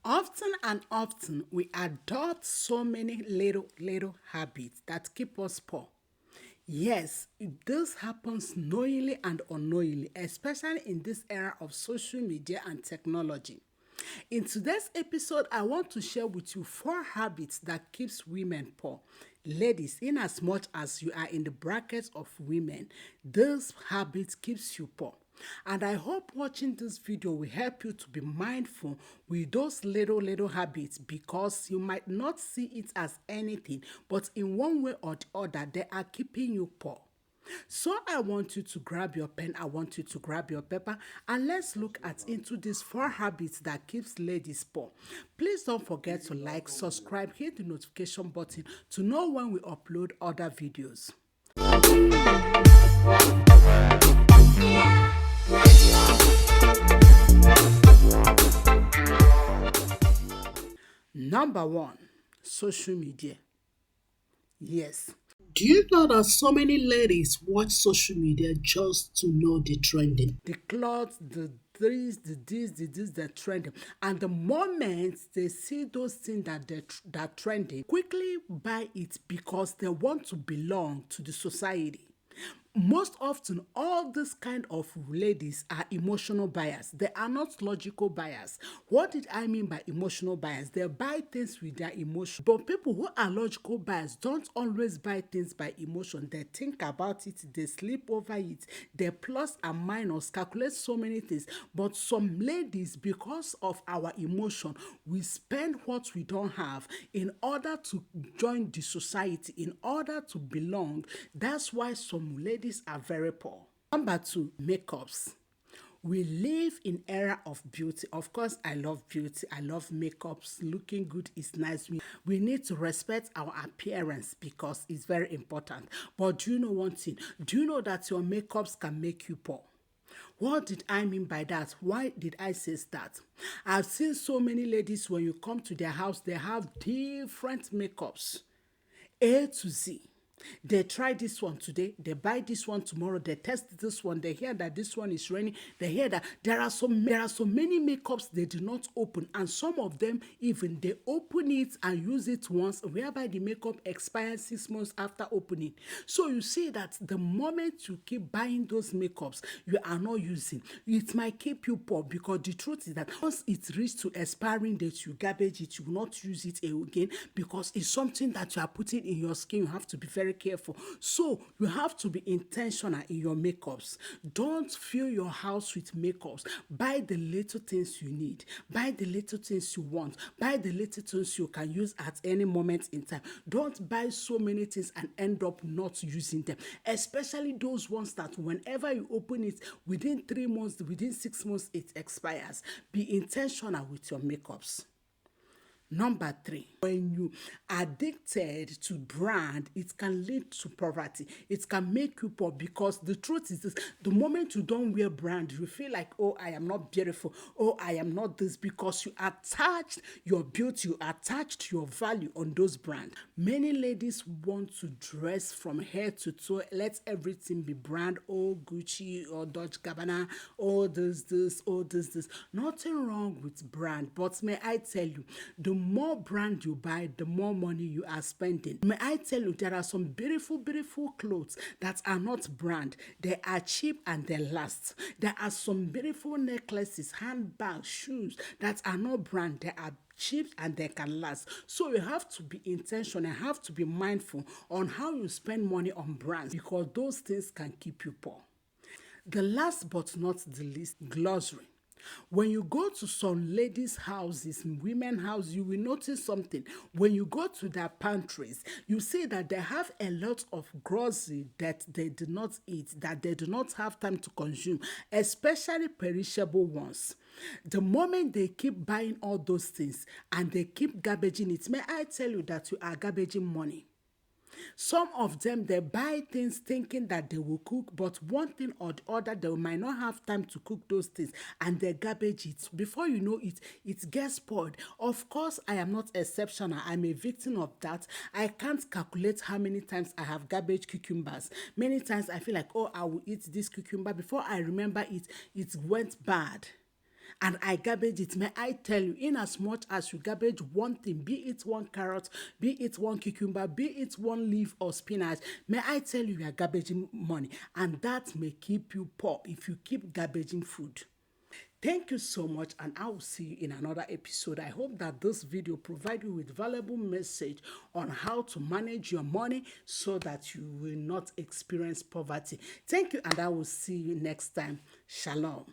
Often and often, we adopt so many little habits that keep us poor. Yes, this happens knowingly and unknowingly, especially in this era of social media and technology. In today's episode, I want to share with you 4 habits that keeps women poor. Ladies, in as much as you are in the brackets of women, this habit keeps you poor. And I hope watching this video will help you to be mindful with those little habits, because you might not see it as anything, but in one way or the other, they are keeping you poor. So I want you to grab your pen, I want you to grab your paper, and let's look at into these 4 habits that keeps ladies poor. Please don't forget to like, subscribe, hit the notification button to know when we upload other videos. Number 1, social media. Yes. Do you know that so many ladies watch social media just to know the trending? The clothes, the trending. And the moment they see those things that trending, quickly buy it because they want to belong to the society. Most often, all this kind of ladies are emotional buyers. They are not logical buyers. What did I mean by emotional buyers? They buy things with their emotion. But people who are logical buyers don't always buy things by emotion. They think about it, they sleep over it, they plus and minus, calculate so many things. But some ladies, because of our emotion, we spend what we don't have in order to join the society, in order to belong. That's why some ladies are very poor. Number 2, makeups. We live in era of beauty. Of course, I love beauty. I love makeups. Looking good is nice. We need to respect our appearance because it's very important. But do you know one thing? Do you know that your makeups can make you poor? What did I mean by that? Why did I say that? I've seen so many ladies, when you come to their house, they have different makeups. A to Z. They try this one today, they buy this one tomorrow, they test this one, they hear that this one is raining, they hear that there are so many makeups they do not open, and some of them even they open it and use it once, whereby the makeup expires 6 months after opening. So you see that the moment you keep buying those makeups you are not using, it might keep you poor, because the truth is that once it reaches to expiring date, you garbage it, you will not use it again, because it's something that you are putting in your skin. You have to be very careful. So you have to be intentional in your makeups. Don't fill your house with makeups. Buy the little things you need. Buy the little things you want. Buy the little things you can use at any moment in time. Don't buy so many things and end up not using them. Especially those ones that whenever you open it, within 3 months, within 6 months, it expires. Be intentional with your makeups. Number 3, when you are addicted to brand, it can lead to poverty. It can make you poor, because the truth is this: the moment you don't wear brand, you feel like, oh, I am not beautiful, oh, I am not this, because you attached your beauty, you attached your value on those brands. Many ladies want to dress from head to toe, let everything be brand, oh, Gucci or Dolce Gabbana, oh, this, oh, this. Nothing wrong with brand, but may I tell you, the more brand you buy, the more money you are spending. May I tell you, there are some beautiful clothes that are not brand. They are cheap and they last. There are some beautiful necklaces, handbags, shoes that are not brand. They are cheap and they can last. So you have to be intentional, you have to be mindful on how you spend money on brands, because those things can keep you poor. The last but not the least, glossary. When you go to some ladies' houses, women houses, you will notice something. When you go to their pantries, you see that they have a lot of grocery that they do not eat, that they do not have time to consume, especially perishable ones. The moment they keep buying all those things and they keep garbaging it, may I tell you that you are garbaging money. Some of them, they buy things thinking that they will cook, but one thing or the other, they might not have time to cook those things, and they garbage it. Before you know it, it gets spoiled. Of course, I am not exceptional. I'm a victim of that. I can't calculate how many times I have garbage cucumbers. Many times I feel like, oh, I will eat this cucumber. Before I remember it, it went bad. and I garbage it, may I tell you, in as much as you garbage one thing, be it one carrot, be it one cucumber, be it one leaf or spinach, may I tell you, you are garbaging money, and that may keep you poor if you keep garbaging food. Thank you so much, and I will see you in another episode. I hope that this video provide you with valuable message on how to manage your money so that you will not experience poverty. Thank you, and I will see you next time. Shalom.